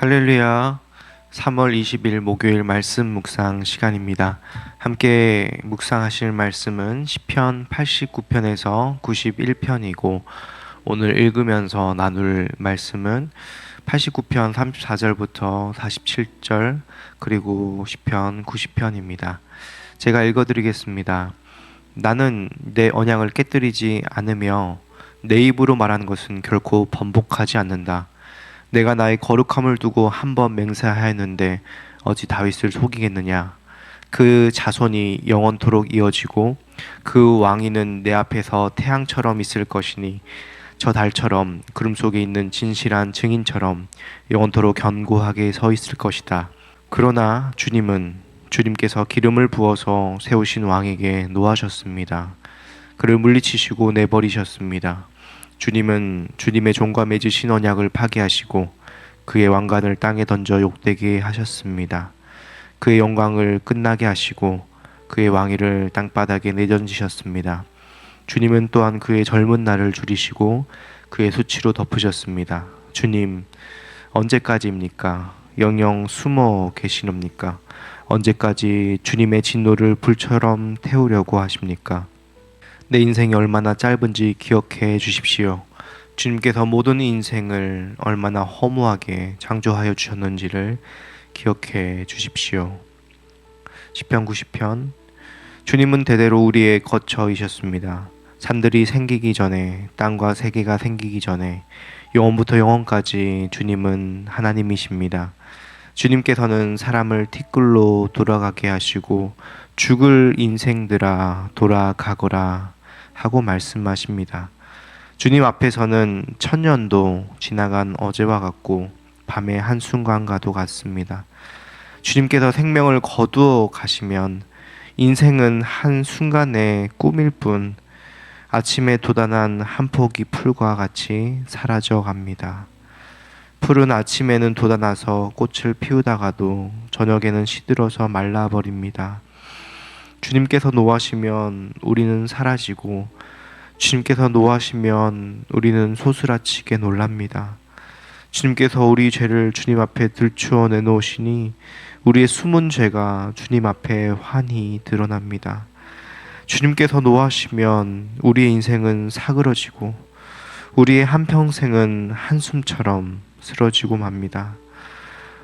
할렐루야. 3월 20일 목요일 말씀 묵상 시간입니다. 함께 묵상하실 말씀은 시편 89편에서 91편이고 오늘 읽으면서 나눌 말씀은 89편 34절부터 47절 그리고 시편 90편입니다. 제가 읽어드리겠습니다. 나는 내 언약을 깨뜨리지 않으며 내 입으로 말하는 것은 결코 번복하지 않는다. 내가 나의 거룩함을 두고 한 번 맹세하였는데 어찌 다윗을 속이겠느냐. 그 자손이 영원토록 이어지고 그 왕위는 내 앞에서 태양처럼 있을 것이니 저 달처럼 구름 속에 있는 진실한 증인처럼 영원토록 견고하게 서 있을 것이다. 그러나 주님께서 기름을 부어서 세우신 왕에게 노하셨습니다. 그를 물리치시고 내버리셨습니다. 주님은 주님의 종과 맺으신 언약을 파기하시고 그의 왕관을 땅에 던져 욕되게 하셨습니다. 그의 영광을 끝나게 하시고 그의 왕위를 땅바닥에 내던지셨습니다. 주님은 또한 그의 젊은 날을 줄이시고 그의 수치로 덮으셨습니다. 주님, 언제까지입니까? 영영 숨어 계시렵니까? 언제까지 주님의 진노를 불처럼 태우려고 하십니까? 내 인생이 얼마나 짧은지 기억해 주십시오. 주님께서 모든 인생을 얼마나 허무하게 창조하여 주셨는지를 기억해 주십시오. 시편 90편. 주님은 대대로 우리의 거처이셨습니다. 산들이 생기기 전에, 땅과 세계가 생기기 전에 영원부터 영원까지 주님은 하나님이십니다. 주님께서는 사람을 티끌로 돌아가게 하시고 죽을 인생들아 돌아가거라 하고 말씀하십니다. 주님 앞에서는 천년도 지나간 어제와 같고 밤의 한순간과도 같습니다. 주님께서 생명을 거두어 가시면 인생은 한순간의 꿈일 뿐 아침에 돋아난 한 포기 풀과 같이 사라져 갑니다. 풀은 아침에는 돋아나서 꽃을 피우다가도 저녁에는 시들어서 말라버립니다. 주님께서 노하시면 우리는 사라지고 주님께서 노하시면 우리는 소스라치게 놀랍니다. 주님께서 우리 죄를 주님 앞에 들추어 내놓으시니 우리의 숨은 죄가 주님 앞에 환히 드러납니다. 주님께서 노하시면 우리의 인생은 사그러지고 우리의 한평생은 한숨처럼 쓰러지고 맙니다.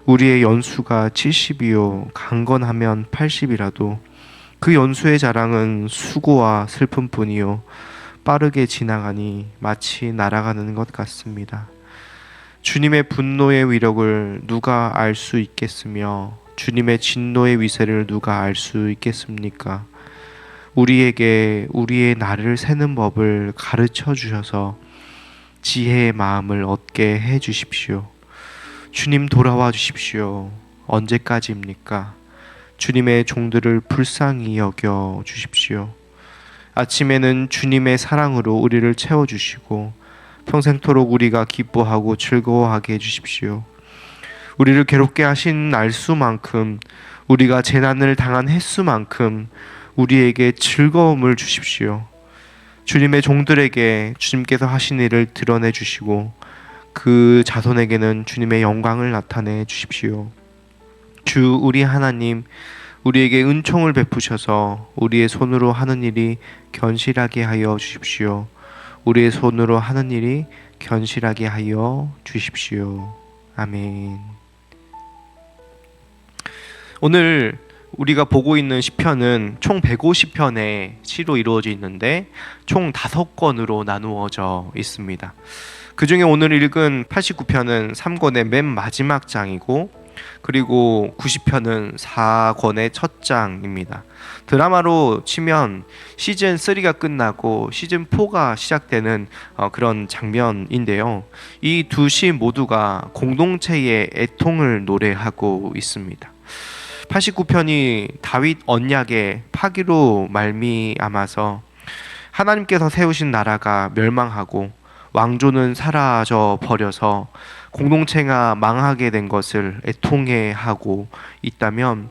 우리의 연수가 70이요 강건하면 80이라도 그 연수의 자랑은 수고와 슬픔뿐이요 빠르게 지나가니 마치 날아가는 것 같습니다. 주님의 분노의 위력을 누가 알 수 있겠으며 주님의 진노의 위세를 누가 알 수 있겠습니까? 우리에게 우리의 날을 세는 법을 가르쳐 주셔서 지혜의 마음을 얻게 해 주십시오. 주님 돌아와 주십시오. 언제까지입니까? 주님의 종들을 불쌍히 여겨 주십시오. 아침에는 주님의 사랑으로 우리를 채워주시고 평생토록 우리가 기뻐하고 즐거워하게 해주십시오. 우리를 괴롭게 하신 날수만큼 우리가 재난을 당한 횟수만큼 우리에게 즐거움을 주십시오. 주님의 종들에게 주님께서 하신 일을 드러내 주시고 그 자손에게는 주님의 영광을 나타내 주십시오. 주 우리 하나님, 우리에게 은총을 베푸셔서 우리의 손으로 하는 일이 견실하게 하여 주십시오. 우리의 손으로 하는 일이 견실하게 하여 주십시오. 아멘. 오늘 우리가 보고 있는 시편은 총 150편의 시로 이루어져 있는데 총 5권으로 나누어져 있습니다. 그 중에 오늘 읽은 89편은 3권의 맨 마지막 장이고 그리고 90편은 4권의 첫 장입니다. 드라마로 치면 시즌 3가 끝나고 시즌 4가 시작되는 그런 장면인데요. 이 두 시 모두가 공동체의 애통을 노래하고 있습니다. 89편이 다윗 언약의 파기로 말미암아서 하나님께서 세우신 나라가 멸망하고 왕조는 사라져 버려서 공동체가 망하게 된 것을 애통해하고 있다면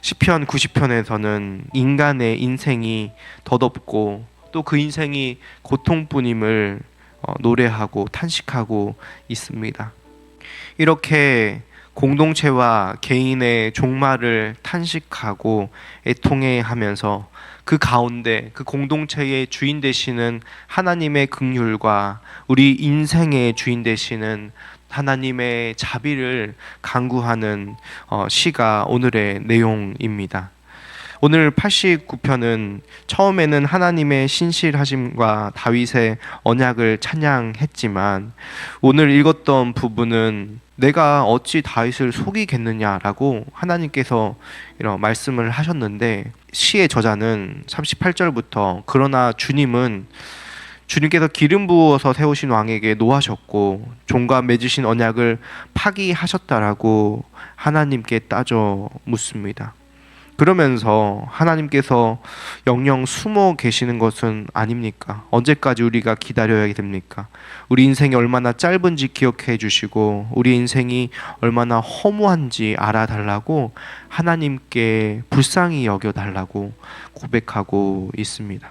시편 90편에서는 인간의 인생이 덧없고 또 그 인생이 고통뿐임을 노래하고 탄식하고 있습니다. 이렇게 공동체와 개인의 종말을 탄식하고 애통해하면서 그 가운데 그 공동체의 주인 되시는 하나님의 긍휼과 우리 인생의 주인 되시는 하나님의 자비를 간구하는 시가 오늘의 내용입니다. 오늘 89편은 처음에는 하나님의 신실하심과 다윗의 언약을 찬양했지만 오늘 읽었던 부분은 내가 어찌 다윗을 속이겠느냐라고 하나님께서 이런 말씀을 하셨는데, 시의 저자는 38절부터 그러나 주님께서 기름 부어서 세우신 왕에게 노하셨고 종과 맺으신 언약을 파기하셨다라고 하나님께 따져 묻습니다. 그러면서 하나님께서 영영 숨어 계시는 것은 아닙니까? 언제까지 우리가 기다려야 됩니까? 우리 인생이 얼마나 짧은지 기억해 주시고 우리 인생이 얼마나 허무한지 알아달라고 하나님께 불쌍히 여겨달라고 고백하고 있습니다.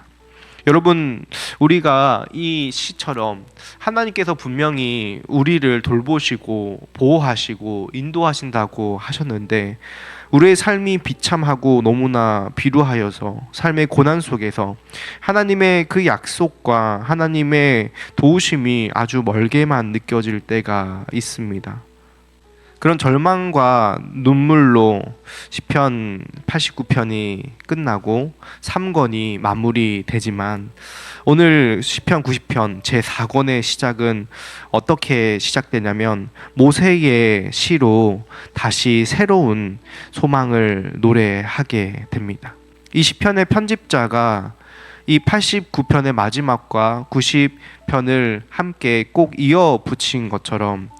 여러분, 우리가 이 시처럼 하나님께서 분명히 우리를 돌보시고 보호하시고 인도하신다고 하셨는데, 우리의 삶이 비참하고 너무나 비루하여서 삶의 고난 속에서 하나님의 그 약속과 하나님의 도우심이 아주 멀게만 느껴질 때가 있습니다. 그런 절망과 눈물로 시편 89편이 끝나고 3권이 마무리되지만 오늘 시편 90편 제4권의 시작은 어떻게 시작되냐면 모세의 시로 다시 새로운 소망을 노래하게 됩니다. 이 시편의 편집자가 이 89편의 마지막과 90편을 함께 꼭 이어 붙인 것처럼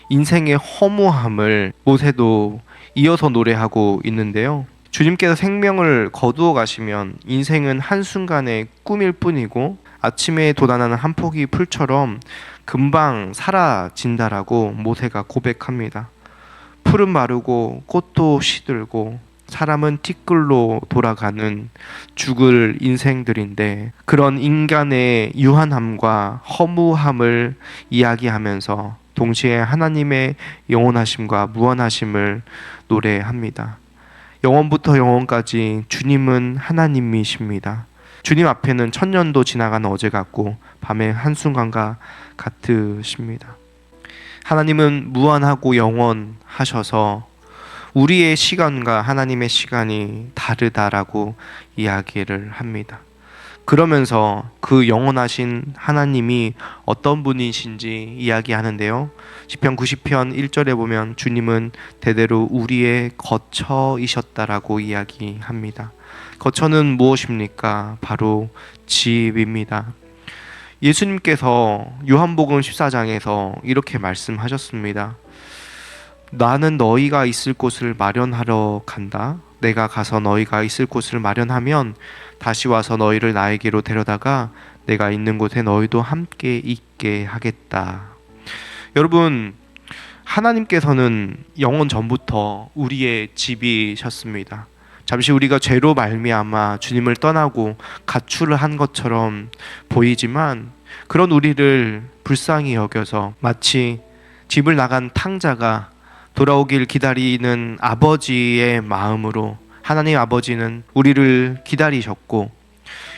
인생의 허무함을 모세도 이어서 노래하고 있는데요. 주님께서 생명을 거두어 가시면 인생은 한순간의 꿈일 뿐이고 아침에 돋아나는 한 포기 풀처럼 금방 사라진다라고 모세가 고백합니다. 풀은 마르고 꽃도 시들고 사람은 티끌로 돌아가는 죽을 인생들인데, 그런 인간의 유한함과 허무함을 이야기하면서 동시에 하나님의 영원하심과 무한하심을 노래합니다. 영원부터 영원까지 주님은 하나님이십니다. 주님 앞에는 천년도 지나간 어제 같고 밤의 한순간과 같으십니다. 하나님은 무한하고 영원하셔서 우리의 시간과 하나님의 시간이 다르다라고 이야기를 합니다. 그러면서 그 영원하신 하나님이 어떤 분이신지 이야기하는데요. 시편 90편 1절에 보면 주님은 대대로 우리의 거처이셨다라고 이야기합니다. 거처는 무엇입니까? 바로 집입니다. 예수님께서 요한복음 14장에서 이렇게 말씀하셨습니다. 나는 너희가 있을 곳을 마련하러 간다. 내가 가서 너희가 있을 곳을 마련하면 다시 와서 너희를 나에게로 데려다가 내가 있는 곳에 너희도 함께 있게 하겠다. 여러분, 하나님께서는 영원 전부터 우리의 집이셨습니다. 잠시 우리가 죄로 말미암아 주님을 떠나고 가출을 한 것처럼 보이지만 그런 우리를 불쌍히 여겨서 마치 집을 나간 탕자가 돌아오길 기다리는 아버지의 마음으로 하나님 아버지는 우리를 기다리셨고,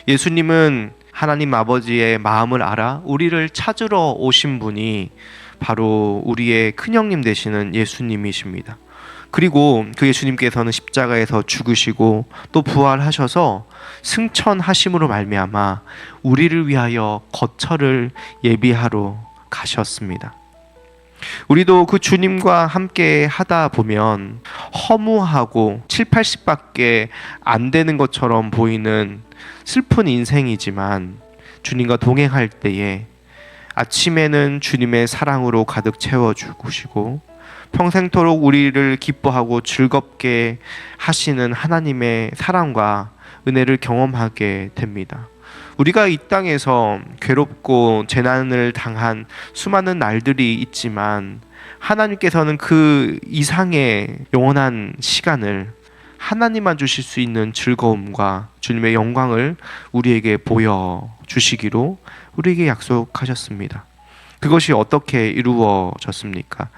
예수님은 하나님 아버지의 마음을 알아 우리를 찾으러 오신 분이 바로 우리의 큰형님 되시는 예수님이십니다. 그리고 그 예수님께서는 십자가에서 죽으시고 또 부활하셔서 승천하심으로 말미암아 우리를 위하여 거처를 예비하러 가셨습니다. 우리도 그 주님과 함께 하다 보면 허무하고 7, 80밖에 안 되는 것처럼 보이는 슬픈 인생이지만 주님과 동행할 때에 아침에는 주님의 사랑으로 가득 채워주시고 평생토록 우리를 기뻐하고 즐겁게 하시는 하나님의 사랑과 은혜를 경험하게 됩니다. 우리가 이 땅에서 괴롭고 재난을 당한 수많은 날들이 있지만 하나님께서는 그 이상의 영원한 시간을 하나님만 주실 수 있는 즐거움과 주님의 영광을 우리에게 보여주시기로 우리에게 약속하셨습니다. 그것이 어떻게 이루어졌습니까?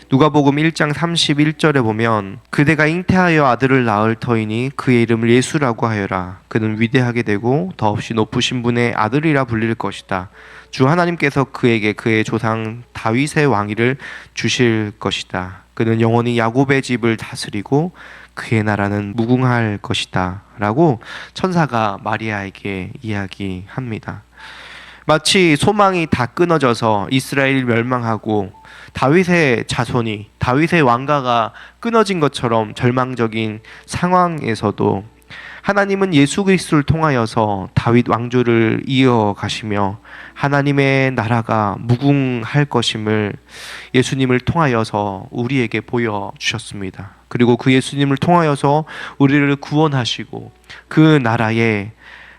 누가복음 1장 31절에 보면 그대가 잉태하여 아들을 낳을 터이니 그의 이름을 예수라고 하여라. 그는 위대하게 되고 더없이 높으신 분의 아들이라 불릴 것이다. 주 하나님께서 그에게 그의 조상 다윗의 왕위를 주실 것이다. 그는 영원히 야곱의 집을 다스리고 그의 나라는 무궁할 것이다. 라고 천사가 마리아에게 이야기합니다. 마치 소망이 다 끊어져서 이스라엘이 멸망하고 다윗의 자손이, 다윗의 왕가가 끊어진 것처럼 절망적인 상황에서도 하나님은 예수 그리스도를 통하여서 다윗 왕조를 이어가시며 하나님의 나라가 무궁할 것임을 예수님을 통하여서 우리에게 보여주셨습니다. 그리고 그 예수님을 통하여서 우리를 구원하시고 그 나라에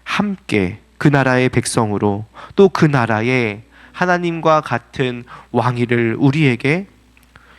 함께 그 나라의 백성으로 또 그 나라에 하나님과 같은 왕위를 우리에게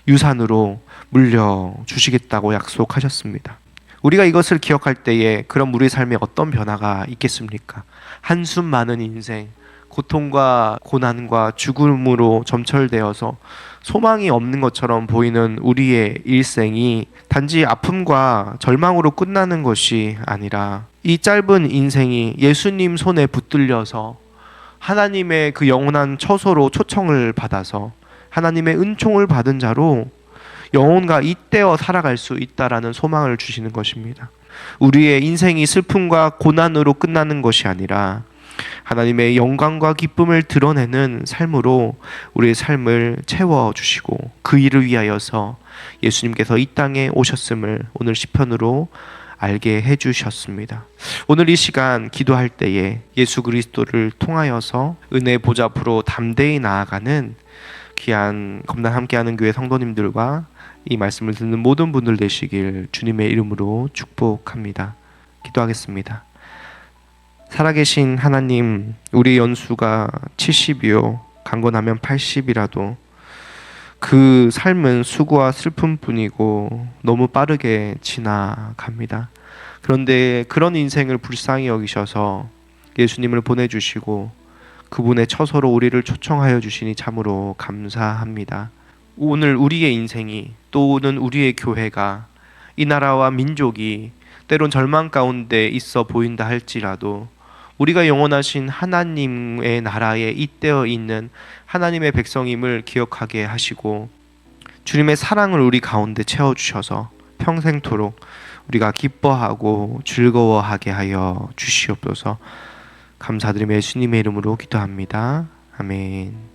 유산으로 물려주시겠다고 약속하셨습니다. 우리가 이것을 기억할 때에 그럼 우리 삶에 어떤 변화가 있겠습니까? 한숨 많은 인생, 고통과 고난과 죽음으로 점철되어서 소망이 없는 것처럼 보이는 우리의 일생이 단지 아픔과 절망으로 끝나는 것이 아니라 이 짧은 인생이 예수님 손에 붙들려서 하나님의 그 영원한 처소로 초청을 받아서 하나님의 은총을 받은 자로 영혼과 잇대어 살아갈 수 있다라는 소망을 주시는 것입니다. 우리의 인생이 슬픔과 고난으로 끝나는 것이 아니라 하나님의 영광과 기쁨을 드러내는 삶으로 우리의 삶을 채워주시고 그 일을 위하여서 예수님께서 이 땅에 오셨음을 오늘 시편으로 알게 해주셨습니다. 오늘 이 시간 기도할 때에 예수 그리스도를 통하여서 은혜 보좌 앞으로 담대히 나아가는 귀한 검단 함께하는 교회 성도님들과 이 말씀을 듣는 모든 분들 되시길 주님의 이름으로 축복합니다. 기도하겠습니다. 살아계신 하나님, 우리 연수가 70이요 강건하면 80이라도 그 삶은 수고와 슬픔뿐이고 너무 빠르게 지나갑니다. 그런데 그런 인생을 불쌍히 여기셔서 예수님을 보내주시고 그분의 처소로 우리를 초청하여 주시니 참으로 감사합니다. 오늘 우리의 인생이 또는 우리의 교회가 이 나라와 민족이 때론 절망 가운데 있어 보인다 할지라도 우리가 영원하신 하나님의 나라에 잇대어 있는 하나님의 백성임을 기억하게 하시고 주님의 사랑을 우리 가운데 채워주셔서 평생토록 우리가 기뻐하고 즐거워하게 하여 주시옵소서. 감사드리며 예수님의 이름으로 기도합니다. 아멘.